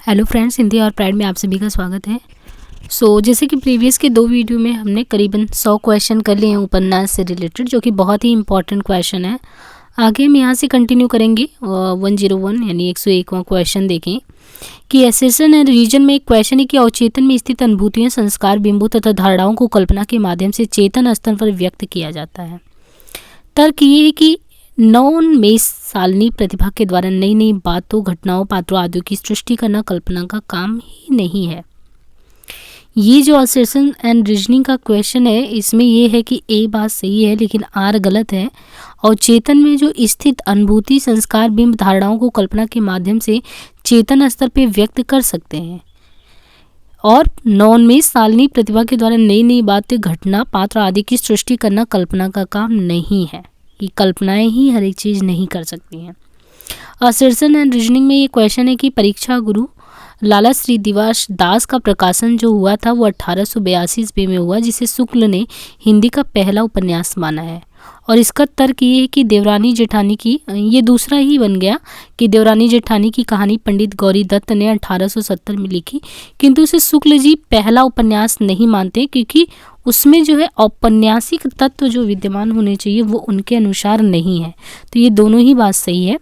Hello friends, Hindi और pride में आप सभी का स्वागत है। जैसे कि प्रीवियस के 2 वीडियो में हमने करीबन 100 क्वेश्चन कर लिए हैं उपन्यास से रिलेटेड, जो कि बहुत ही इंपॉर्टेंट क्वेश्चन है। आगे हम यहाँ से कंटिन्यू करेंगे 101 यानी 101वां क्वेश्चन देखें कि एसेशन एंड रीजन में एक क्वेश्चन है कि अवचेतन में स्थित अनुभूतियों, संस्कार, बिंबों तथा धारणाओं को कल्पना के माध्यम से चेतन स्तर पर व्यक्त किया जाता है। तर्क ये है कि नॉन सालनी प्रतिभा के द्वारा नई नई बातों, घटनाओं, पात्रों आदि की सृष्टि करना कल्पना का काम ही नहीं है। ये जो असर्शन एंड रीजनिंग का क्वेश्चन है, इसमें ये है कि ए बात सही है लेकिन आर गलत है। और चेतन में जो स्थित अनुभूति, संस्कार, बिंब, धारणाओं को कल्पना के माध्यम से चेतन स्तर पर व्यक्त कर सकते हैं। और नॉन सालनी प्रतिभा के द्वारा नई नई बातें, घटना, पात्र आदि की सृष्टि करना कल्पना का काम नहीं है। कि कल्पनाएं ही हर एक चीज़ नहीं कर सकती हैं। असर्शन एंड रीजनिंग में ये क्वेश्चन है कि परीक्षा गुरु लाला श्रीनिवास दास का प्रकाशन जो हुआ था वो 1882 ईस्वी में हुआ, जिसे शुक्ल ने हिंदी का पहला उपन्यास माना है। और इसका तर्क ये है कि देवरानी जेठानी की, ये दूसरा ही बन गया कि देवरानी जेठानी की कहानी पंडित गौरी दत्त ने 1870 में लिखी, किंतु उसे शुक्ल जी पहला उपन्यास नहीं मानते, क्योंकि उसमें जो है औपन्यासिक तत्व जो विद्यमान होने चाहिए वो उनके अनुसार नहीं है। तो ये दोनों ही बात सही है।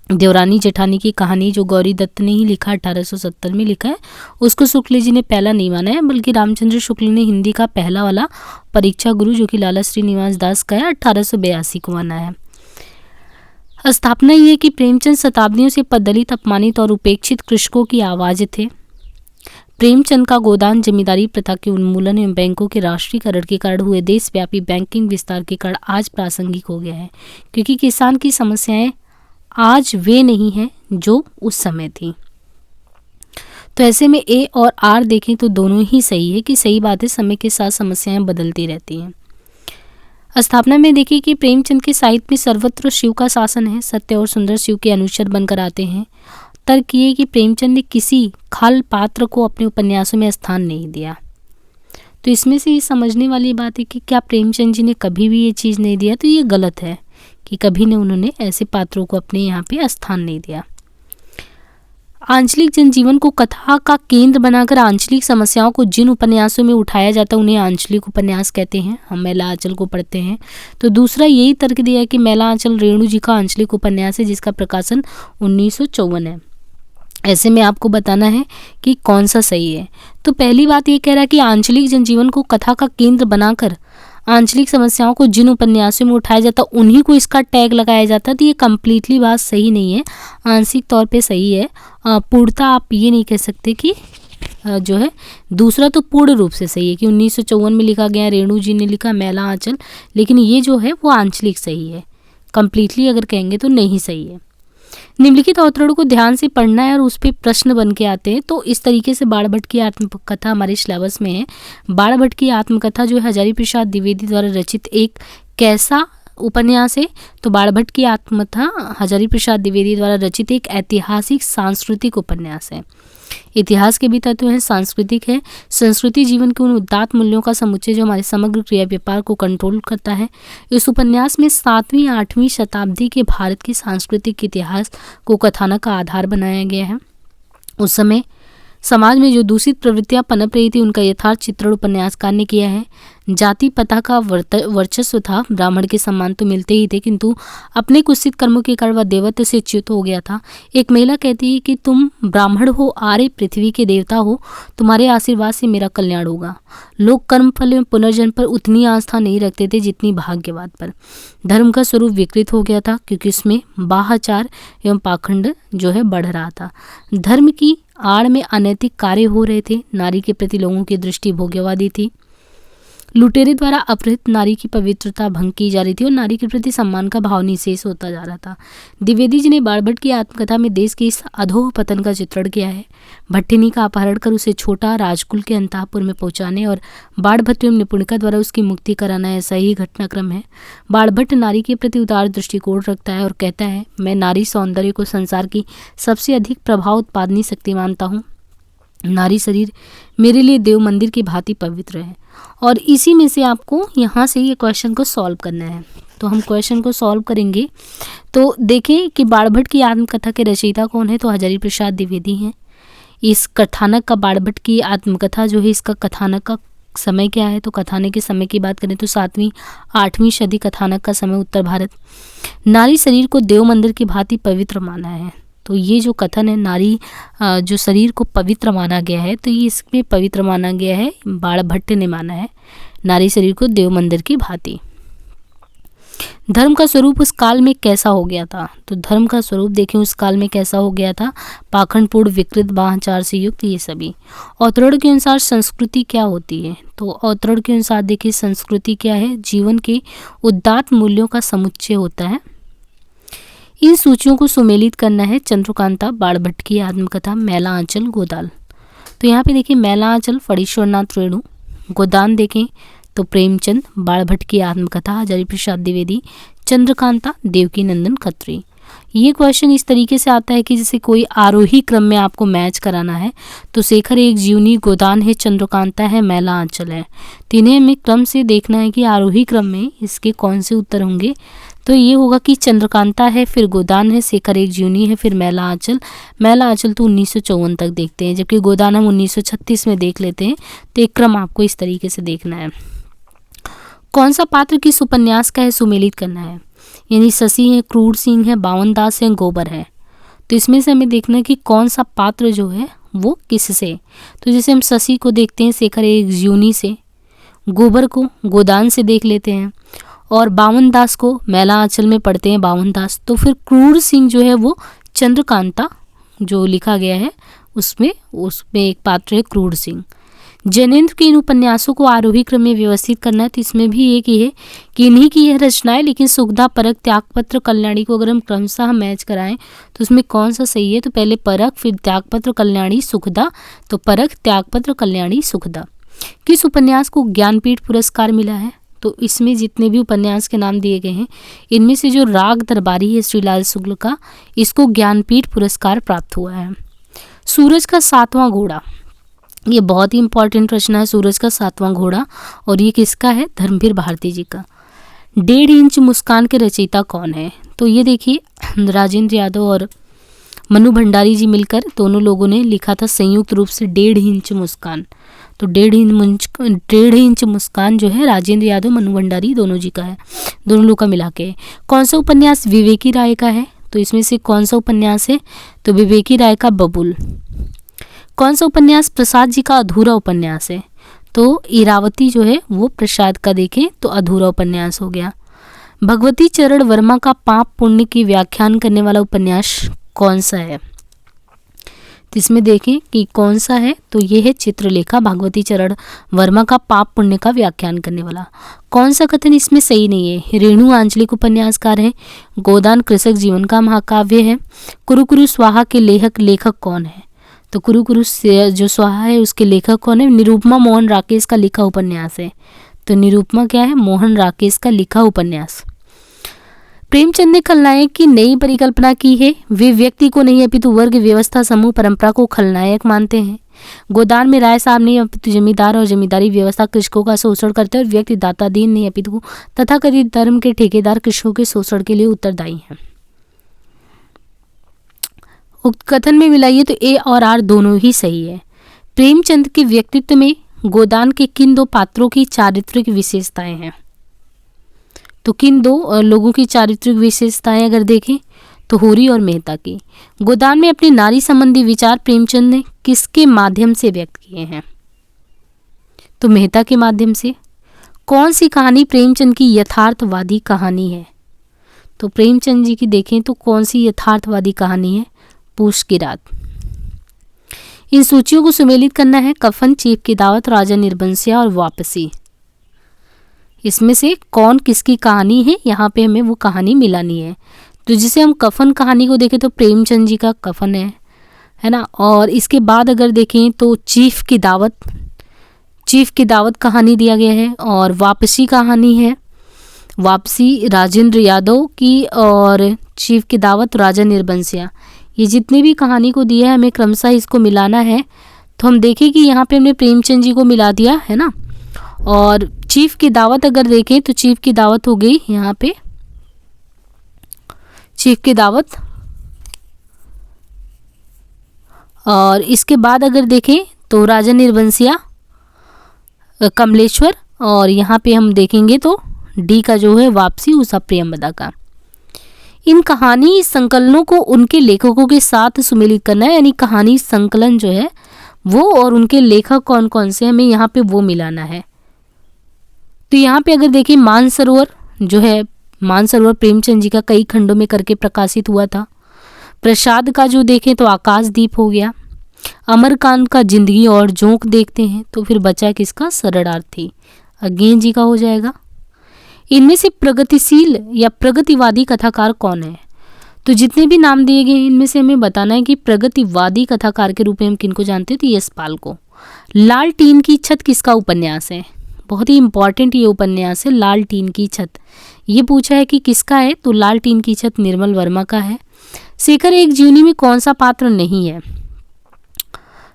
देवरानी जेठानी की कहानी जो गौरी दत्त ने ही लिखा, 1870 में लिखा है, उसको शुक्ल जी ने पहला नहीं माना है, बल्कि रामचंद्र शुक्ल ने हिंदी का पहला वाला परीक्षा गुरु जो कि लाला श्रीनिवास दास का है, 1882 को माना है। स्थापना ये है कि प्रेमचंद शताब्दियों से पददलित, अपमानित और उपेक्षित कृषकों की आवाज़ थे। प्रेमचंद का गोदान जमींदारी प्रथा के उन्मूलन एवं बैंकों के राष्ट्रीयकरण के कारण हुए देशव्यापी बैंकिंग विस्तार के कारण आज प्रासंगिक हो गया है, क्योंकि किसान की समस्याएं आज वे नहीं हैं जो उस समय थी। तो ऐसे में ए और आर देखें तो दोनों ही सही है कि सही बात है, समय के साथ समस्याएं बदलती रहती हैं। स्थापना में देखिए कि प्रेमचंद के साहित्य में सर्वत्र शिव का शासन है, सत्य और सुंदर शिव के अनुचर बनकर आते हैं। तर्क ये कि प्रेमचंद ने किसी खल पात्र को अपने उपन्यासों में स्थान नहीं दिया। तो इसमें से ये समझने वाली बात है कि क्या प्रेमचंद जी ने कभी भी ये चीज़ नहीं दिया, तो ये गलत है कि कभी ने उन्होंने ऐसे पात्रों को अपने यहाँ पे स्थान नहीं दिया। आंचलिक जनजीवन को कथा का केंद्र बनाकर आंचलिक समस्याओं को जिन उपन्यासों में उठाया जाता है उन्हें आंचलिक उपन्यास कहते हैं। हम मैला आंचल को पढ़ते हैं तो दूसरा यही तर्क दिया है कि मैला आंचल रेणु जी का आंचलिक उपन्यास है, जिसका प्रकाशन 1954 है। ऐसे में आपको बताना है कि कौन सा सही है। तो पहली बात ये कह रहा है कि आंचलिक जनजीवन को कथा का केंद्र बनाकर आंचलिक समस्याओं को जिन उपन्यासों में उठाया जाता उन्हीं को इसका टैग लगाया जाता, तो ये कम्प्लीटली बात सही नहीं है, आंशिक तौर पे सही है। पूर्णतः आप ये नहीं कह सकते कि जो है दूसरा तो पूर्ण रूप से सही है कि 1954 में लिखा गया, रेणु जी ने लिखा मैला आंचल, लेकिन ये जो है वो आंचलिक सही है। कम्प्लीटली अगर कहेंगे तो नहीं सही है। निम्नलिखित अवतरणों को ध्यान से पढ़ना है और उस पर प्रश्न बन के आते हैं। तो इस तरीके से बाणभट्ट की आत्मकथा हमारे सिलेबस में है। बाणभट्ट की आत्मकथा जो है हजारी प्रसाद द्विवेदी द्वारा रचित एक कैसा उपन्यास है? तो बाणभट्ट की आत्मकथा हजारी प्रसाद द्विवेदी द्वारा रचित एक ऐतिहासिक सांस्कृतिक उपन्यास है। इतिहास के भी तत्व हैं, सांस्कृतिक है। संस्कृति जीवन के उन उदात्त मूल्यों का समुच्चय जो हमारे समग्र क्रिया व्यापार को कंट्रोल करता है। इस उपन्यास में 7वीं 8वीं शताब्दी के भारत के सांस्कृतिक इतिहास को कथानक का आधार बनाया गया है। उस समय समाज में जो दूषित प्रवृत्तियां पनप रही थी उनका यथार्थ चित्रण उपन्यासकार ने किया है। जाति प्रथा का वर्चस्व था, ब्राह्मण के सम्मान तो मिलते ही थे, किंतु अपने कुत्सित कर्मों के कारण वह देवत्व से च्युत हो गया था। एक महिला कहती है कि तुम ब्राह्मण हो, आर्य पृथ्वी के देवता हो, तुम्हारे आशीर्वाद से मेरा कल्याण होगा। लोग कर्म फल एवं पुनर्जन्म पर उतनी आस्था नहीं रखते थे जितनी भाग्यवाद पर। धर्म का स्वरूप विकृत हो गया था क्योंकि इसमें बाहाचार एवं पाखंड जो है बढ़ रहा था। धर्म की आड़ में अनैतिक कार्य हो रहे थे। नारी के प्रति लोगों की दृष्टि भोग्यवादी थी। लुटेरे द्वारा अपहृत नारी की पवित्रता भंग की जा रही थी और नारी के प्रति सम्मान का भाव निशेष होता जा रहा था। द्विवेदी जी ने बाणभट्ट की आत्मकथा में देश के इस अधोह पतन का चित्रण किया है। भट्टिनी का अपहरण कर उसे छोटा राजकुल के अंतःपुर में पहुंचाने और बाणभट्ट एवं निपुणिका द्वारा उसकी मुक्ति कराना ऐसा ही घटनाक्रम है। बाणभट्ट नारी के प्रति उदार दृष्टिकोण रखता है और कहता है, मैं नारी सौंदर्य को संसार की सबसे अधिक प्रभाव उत्पादनी शक्ति मानता हूँ। नारी शरीर मेरे लिए देव मंदिर की भांति पवित्र है। और इसी में से आपको यहाँ से ये क्वेश्चन को सॉल्व करना है। तो हम क्वेश्चन को सॉल्व करेंगे। तो देखें कि बाणभट्ट की आत्मकथा के रचयिता कौन है? तो हजारी प्रसाद द्विवेदी हैं। इस कथानक का बाणभट्ट की आत्मकथा जो है, इसका कथानक का समय क्या है? तो कथानक के समय की बात करें तो 7वीं 8वीं सदी कथानक का समय, उत्तर भारत। नारी शरीर को देव मंदिर की भांति पवित्र माना है। तो ये जो कथन है, नारी जो शरीर को पवित्र माना गया है, तो ये इसमें पवित्र माना गया है, बाणभट्ट ने माना है नारी शरीर को देव मंदिर की भांति। धर्म का स्वरूप उस काल में कैसा हो गया था? तो धर्म का स्वरूप देखें उस काल में कैसा हो गया था? पाखंडपूर्ण, विकृत, वाहचार से युक्त, ये सभी। अवतरण के अनुसार संस्कृति क्या होती है? तो अवतरण के अनुसार देखिए संस्कृति क्या है? जीवन के उदात्त मूल्यों का समुच्चय होता है। इन सूचियों को सुमेलित करना है। चंद्रकांता, बाणभट्ट की आत्मकथा, मैला आंचल, गोदान। तो यहाँ पे देखिए मैला आंचल फणीश्वरनाथ रेणु, गोदान देखें तो प्रेमचंद, बाणभट्ट की आत्मकथा हजारी प्रसाद द्विवेदी, चंद्रकांता देवकी नंदन खत्री। ये क्वेश्चन इस तरीके से आता है कि जैसे कोई आरोही क्रम में आपको मैच कराना है, तो शेखर एक जीवनी, गोदान है, चंद्रकांता है, मैला आंचल है। तो इन्हें हमें क्रम से देखना है कि आरोही क्रम में इसके कौन से उत्तर होंगे। तो ये होगा कि चंद्रकांता है, फिर गोदान है, शेखर एक जीवनी है, फिर मैला आंचल। मैला आंचल तो 1954 तक देखते हैं, जबकि गोदान हम 1936 में देख लेते हैं। तो एक क्रम आपको इस तरीके से देखना है। कौन सा पात्र किस उपन्यास का है? सुमेलित करना है। यानी शशि है, क्रूर सिंह है, बावन दास है, गोबर है। तो इसमें से हमें देखना है कि कौन सा पात्र जो है वो किससे। तो जैसे हम शशि को देखते हैं शेखर एक जीवनी से, गोबर को गोदान से देख लेते हैं, और बावन दास को मैला आंचल में पढ़ते हैं बावन दास। तो फिर क्रूर सिंह जो है वो चंद्रकांता जो लिखा गया है उसमें एक पात्र है क्रूर सिंह। जैनेन्द्र के इन उपन्यासों को आरोही क्रम में व्यवस्थित करना है। तो इसमें भी एक ही है कि इन्हीं की यह रचनाएं, लेकिन सुखदा, परख, त्यागपत्र, कल्याणी को अगर हम क्रमशः मैच कराएं तो उसमें कौन सा सही है? तो पहले परख, फिर त्यागपत्र, कल्याणी, सुखदा। तो परख, त्यागपत्र, कल्याणी, सुखदा। किस उपन्यास को ज्ञानपीठ पुरस्कार मिला है? तो इसमें जितने भी उपन्यास के नाम दिए गए हैं, इनमें से जो राग दरबारी है श्रीलाल शुक्ल का, इसको ज्ञानपीठ पुरस्कार प्राप्त हुआ है। सूरज का 7वां घोड़ा, ये बहुत ही इंपॉर्टेंट रचना है, सूरज का 7वां घोड़ा, और ये किसका है? धर्मवीर भारती जी का। 1.5 इंच मुस्कान के रचयिता कौन है? तो ये देखिए राजेंद्र यादव और मनु भंडारी जी मिलकर दोनों लोगों ने लिखा था संयुक्त रूप से 1.5 इंच मुस्कान। तो 1.5 इंच मुस्कान जो है राजेंद्र यादव, मनु भंडारी दोनों जी का है, दोनों लोग का मिला के। कौन सा उपन्यास विवेकी राय का है? तो इसमें से कौन सा उपन्यास है? तो विवेकी राय का बबुल। कौन सा उपन्यास प्रसाद जी का अधूरा उपन्यास है? तो इरावती जो है वो प्रसाद का देखें तो अधूरा उपन्यास हो गया। भगवती चरण वर्मा का पाप पुण्य की व्याख्यान करने वाला उपन्यास कौन सा है? तो इसमें देखें कि कौन सा है, तो ये है चित्रलेखा, भगवती चरण वर्मा का पाप पुण्य का व्याख्यान करने वाला। कौन सा कथन इसमें सही नहीं है? रेणु आंचलिक उपन्यासकार है, गोदान कृषक जीवन का महाकाव्य है, कुरु कुरु स्वाहा के लेखक कौन है? तो कुरु कुरु जो स्वाहा है उसके लेखक कौन है? निरुपमा मोहन राकेश का लिखा उपन्यास है। तो निरुपमा क्या है? मोहन राकेश का लिखा उपन्यास। प्रेमचंद ने खलनायक की नई परिकल्पना की है। वे व्यक्ति को नहीं अपितु वर्ग, व्यवस्था, समूह, परंपरा को खलनायक मानते हैं। गोदान में राय साहब नहीं अपितु जमींदार और जमींदारी व्यवस्था कृषकों का शोषण करते हैं, और व्यक्ति दातादीन नहीं अपितु तथाकथित धर्म के ठेकेदार कृषकों के शोषण के लिए उत्तरदायी हैं। उक्त कथन में मिलाइए तो ए और आर दोनों ही सही है। प्रेमचंद के व्यक्तित्व में गोदान के किन 2 पात्रों की चारित्रिक विशेषताएं हैं? तो किन 2 लोगों की चारित्रिक विशेषताएं अगर देखें तो होरी और मेहता की। गोदान में अपने नारी संबंधी विचार प्रेमचंद ने किसके माध्यम से व्यक्त किए हैं? तो मेहता के माध्यम से। कौन सी कहानी प्रेमचंद की यथार्थवादी कहानी है? तो प्रेमचंद जी की देखें तो कौन सी यथार्थवादी कहानी है? पूस की रात। इन सूचियों को सुमेलित करना है। कफन, चीफ की दावत, राजा निर्बंसिया और वापसी। इसमें से कौन किसकी कहानी है? यहाँ पे हमें वो कहानी मिलानी है। तो जिसे हम कफन कहानी को देखें तो प्रेमचंद जी का कफन है ना। और इसके बाद अगर देखें तो चीफ की दावत कहानी दिया गया है, और वापसी कहानी है, वापसी राजेंद्र यादव की, और चीफ की दावत राजा निर्बंसिया। ये जितने भी कहानी को दिया है हमें क्रमशः इसको मिलाना है। तो हम देखें कि यहाँ पे हमने प्रेमचंद जी को मिला दिया है ना। और चीफ की दावत अगर देखें तो चीफ की दावत हो गई यहाँ पे, चीफ की दावत और इसके बाद अगर देखें तो राजा निर्बंसिया, कमलेश्वर, और यहाँ पे हम देखेंगे तो डी का जो है वापसी उषा प्रियंवदा का। इन कहानी संकलनों को उनके लेखकों के साथ सुमेलित करना है, यानी कहानी संकलन जो है वो और उनके लेखक कौन कौन से हमें यहाँ पे वो मिलाना है। तो यहाँ पे अगर देखिए मानसरोवर जो है, मानसरोवर प्रेमचंद जी का कई खंडों में करके प्रकाशित हुआ था। प्रसाद का जो देखें तो आकाशदीप हो गया। अमरकांत का जिंदगी और जोंक देखते हैं तो फिर बचा किसका, शरणार्थी, अज्ञेय जी का हो जाएगा। इनमें से प्रगतिशील या प्रगतिवादी कथाकार कौन है? तो जितने भी नाम दिए गए हैं इनमें से हमें बताना है कि प्रगतिवादी कथाकार के रूप में हम किनको जानते हैं, तो यशपाल को। लाल टीन की छत किसका उपन्यास है? बहुत ही इंपॉर्टेंट ये उपन्यास है लाल टीन की छत। ये पूछा है कि किसका है, तो लाल टीन की छत निर्मल वर्मा का है। शेखर एक जीवनी में कौन सा पात्र नहीं है?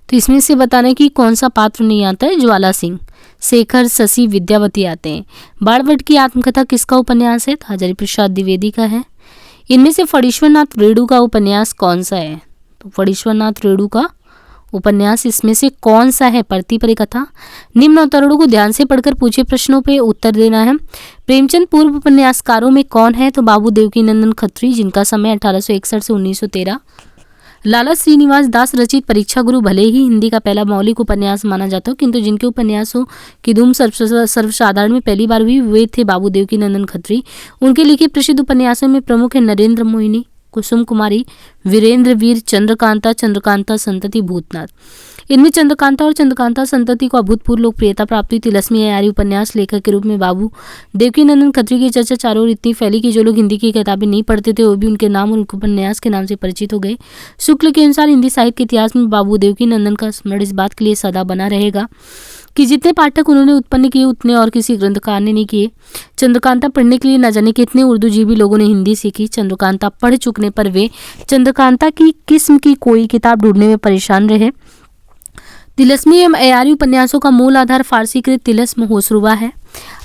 तो इसमें से बताना है कि कौन सा पात्र नहीं आता है, ज्वाला सिंह, शेखर, शशि, विद्यावती आते हैं। बाणभट्ट की आत्मकथा किसका उपन्यास है? हजारी प्रसाद द्विवेदी का है। इनमें से फणीश्वरनाथ रेणु का उपन्यास कौन सा है? तो फणीश्वरनाथ रेणु का उपन्यास इसमें से कौन सा है? प्रतिपरी कथा। निम्न अवतरणों को ध्यान से पढ़कर पूछे प्रश्नों पे उत्तर देना है। प्रेमचंद पूर्व उपन्यासकारों में कौन है? तो बाबू देवकीनंदन खत्री, जिनका समय 1861 से 1913। लाला श्रीनिवास दास रचित परीक्षा गुरु भले ही हिंदी का पहला मौलिक उपन्यास माना जाता हो, किंतु जिनके उपन्यासों की धूम सर्वसाधारण में पहली बार हुई वे थे बाबू देवकीनंदन खत्री। उनके लिखे प्रसिद्ध उपन्यासों में प्रमुख है नरेंद्र मोहिनी, कुसुम कुमारी, वीरेंद्र वीर, चंद्रकांता, चंद्रकांता संतति, भूतनाथ। इनमें चंद्रकांता और चंद्रकांता संतति को अभूतपूर्व लोकप्रियता प्राप्त हुई। तिलस्मी अय्यारी उपन्यास लेखक के रूप में बाबू देवकीनंदन खत्री की चर्चा चारों ओर इतनी फैली कि जो लोग हिंदी की किताबें नहीं पढ़ते थे वो भी उनके नाम और उनके उपन्यास के नाम से परिचित हो गए। शुक्ल के अनुसार हिंदी साहित्य के इतिहास में बाबू देवकीनंदन का स्मरण इस बात के लिए सदा बना रहेगा कि जितने पाठक उन्होंने उत्पन्न किए उतने और किसी ग्रंथकार ने नहीं किए। चंद्रकांता पढ़ने के लिए न जाने कितने उर्दू जीवी लोगों ने हिंदी सीखी। चंद्रकांता पढ़ चुकने पर वे चंद्रकांता की किस्म की कोई किताब ढूंढने में परेशान रहे। तिलस्मी एवं अय्यारी उपन्यासों का मूल आधार फारसीकृत तिलस्म होशरुबा है।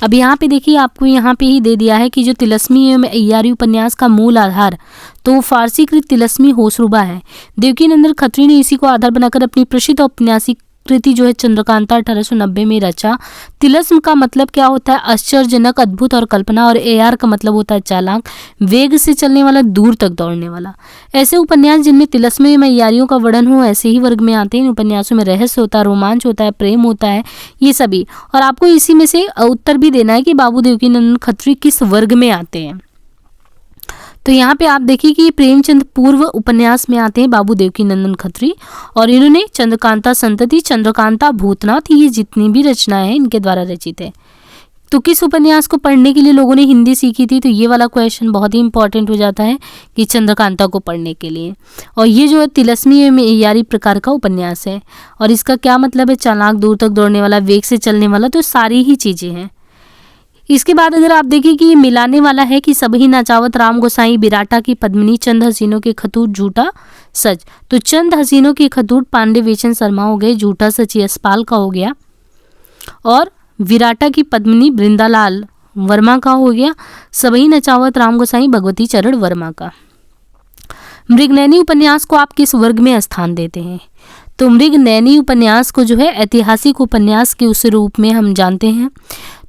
अब यहाँ पे देखिए आपको यहाँ पे ही दे दिया है कि जो तिलस्मी एवं अय्यारी उपन्यास का मूल आधार तो फारसीकृत तिलस्मी होशरुबा है। देवकीनंदन खत्री ने इसी को आधार बनाकर अपनी प्रसिद्ध औपन्यासिक कृति जो है चंद्रकांता 1890 में रचा। तिलस्म का मतलब क्या होता है? आश्चर्यजनक, अद्भुत और कल्पना, और अय्यार का मतलब होता है चालाक, वेग से चलने वाला, दूर तक दौड़ने वाला। ऐसे उपन्यास जिनमें तिलस्मी में अय्यारियों का वर्णन हो ऐसे ही वर्ग में आते हैं। इन उपन्यासों में रहस्य होता है, रोमांच होता है, प्रेम होता है, ये सभी। और आपको इसी में से उत्तर भी देना है कि बाबू देवकीनंदन खत्री किस वर्ग में आते हैं। तो यहाँ पे आप देखिए कि प्रेमचंद पूर्व उपन्यास में आते हैं बाबू देवकीनंदन खत्री, और इन्होंने चंद्रकांता संतति, चंद्रकांता, भूतनाथ, ये जितनी भी रचनाएं हैं इनके द्वारा रचित है। तो किस उपन्यास को पढ़ने के लिए लोगों ने हिंदी सीखी थी? तो ये वाला क्वेश्चन बहुत ही इंपॉर्टेंट हो जाता है कि चंद्रकांता को पढ़ने के लिए। और ये जो है तिलस्मी में अय्यारी प्रकार का उपन्यास है, और इसका क्या मतलब है? चालाक, दूर तक दौड़ने वाला, वेग से चलने वाला, तो सारी ही चीज़ें हैं। इसके बाद अगर आप देखिए कि ये मिलाने वाला है कि सब ही नाचावत, राम गोसाई, बिराटा की पद्मिनी, चंद हसीनों के खतूट, झूठा सच। तो चंद हसीनों के खतूट पांडे वेचन शर्मा हो गए, झूठा सच यशपाल का हो गया, और विराटा की पद्मिनी बृंदालाल वर्मा का हो गया, सबही नचावत, राम गोसाई, भगवती चरण वर्मा का। मृगनयनी उपन्यास को आप किस वर्ग में स्थान देते हैं? तो मृगनयनी उपन्यास को जो है ऐतिहासिक उपन्यास के उस रूप में हम जानते हैं।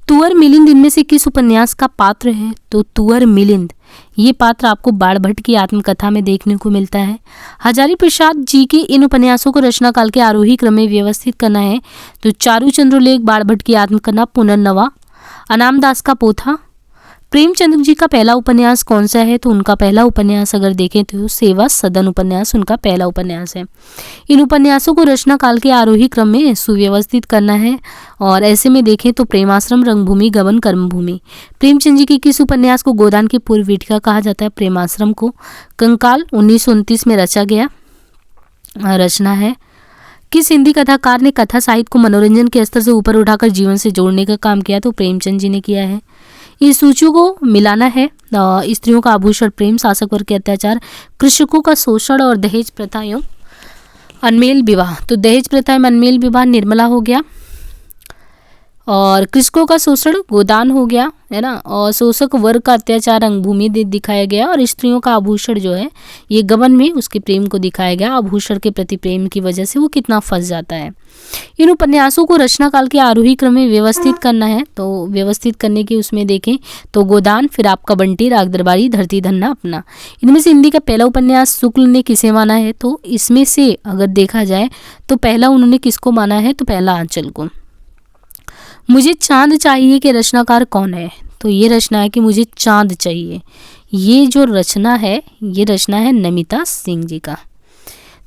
तुअर मिलिंद इनमें से किस उपन्यास का पात्र है? तो तुअर मिलिंद ये पात्र आपको बाणभट्ट की आत्मकथा में देखने को मिलता है। हजारी प्रसाद जी के इन उपन्यासों को रचना काल के आरोही क्रम में व्यवस्थित करना है तो चारुचंद्रलेख, बाणभट्ट की आत्मकथा, पुनर्नवा, अनामदास का पोथा। प्रेमचंद जी का पहला उपन्यास कौन सा है? तो उनका पहला उपन्यास अगर देखें तो सेवा सदन उपन्यास उनका पहला उपन्यास है। इन उपन्यासों को रचना काल के आरोही क्रम में सुव्यवस्थित करना है, और ऐसे में देखें तो प्रेमाश्रम, रंगभूमि, गबन, कर्मभूमि। प्रेमचंद जी के किस उपन्यास को गोदान की पूर्व वीटिका कहा जाता है? प्रेमाश्रम को। कंकाल 1929 में रचा गया रचना है। किस हिंदी कथाकार ने कथा साहित्य को मनोरंजन के स्तर से ऊपर उठाकर जीवन से जोड़ने का काम किया? तो प्रेमचंद जी ने किया है। इस सूचियों को मिलाना है। स्त्रियों का आभूषण प्रेम, शासक वर्ग के अत्याचार, कृषकों का शोषण और दहेज प्रथा एवं अनमेल विवाह। तो दहेज प्रथा एवं अनमेल विवाह निर्मला हो गया। और कृषकों का शोषण गोदान हो गया है ना, और शोषक वर्ग का अत्याचार रंगभूमि दिखाया गया, और स्त्रियों का आभूषण जो है ये गबन में उसके प्रेम को दिखाया गया। आभूषण के प्रति प्रेम की वजह से वो कितना फंस जाता है। इन उपन्यासों को रचना काल के आरोही क्रम में व्यवस्थित करना है, तो व्यवस्थित करने की उसमें देखें तो गोदान, फिर आपका बंटी, राग दरबारी, धरती धन्ना अपना। इनमें से हिंदी का पहला उपन्यास शुक्ल ने किसे माना है, तो इसमें से अगर देखा जाए तो पहला उन्होंने किसको माना है, तो पहला आंचल को। मुझे चांद चाहिए कि रचनाकार कौन है, तो ये रचना है कि मुझे चांद चाहिए। ये जो रचना है ये रचना है नमिता सिंह जी का।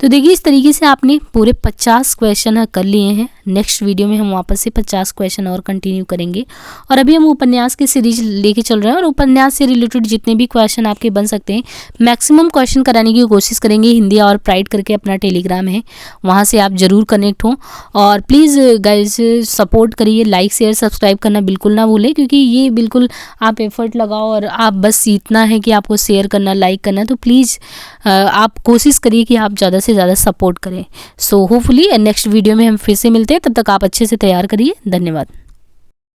तो देखिए इस तरीके से आपने पूरे 50 क्वेश्चन कर लिए हैं। नेक्स्ट वीडियो में हम वापस से 50 क्वेश्चन और कंटिन्यू करेंगे, और अभी हम उपन्यास की सीरीज लेके चल रहे हैं, और उपन्यास से रिलेटेड जितने भी क्वेश्चन आपके बन सकते हैं मैक्सिमम क्वेश्चन कराने की कोशिश करेंगे। हिंदी और प्राइड करके अपना टेलीग्राम है, वहाँ से आप ज़रूर कनेक्ट हों, और प्लीज़ गाइस सपोर्ट करिए, लाइक शेयर सब्सक्राइब करना बिल्कुल ना भूलें, क्योंकि ये बिल्कुल आप एफर्ट लगाओ और आप बस इतना है कि आपको शेयर करना, लाइक करना, तो प्लीज़ आप कोशिश करिए कि आप ज़्यादा से ज़्यादा सपोर्ट करें। सो होपफुली नेक्स्ट वीडियो में हम फिर से मिलते हैं, तब तक आप अच्छे से तैयार करिए। धन्यवाद।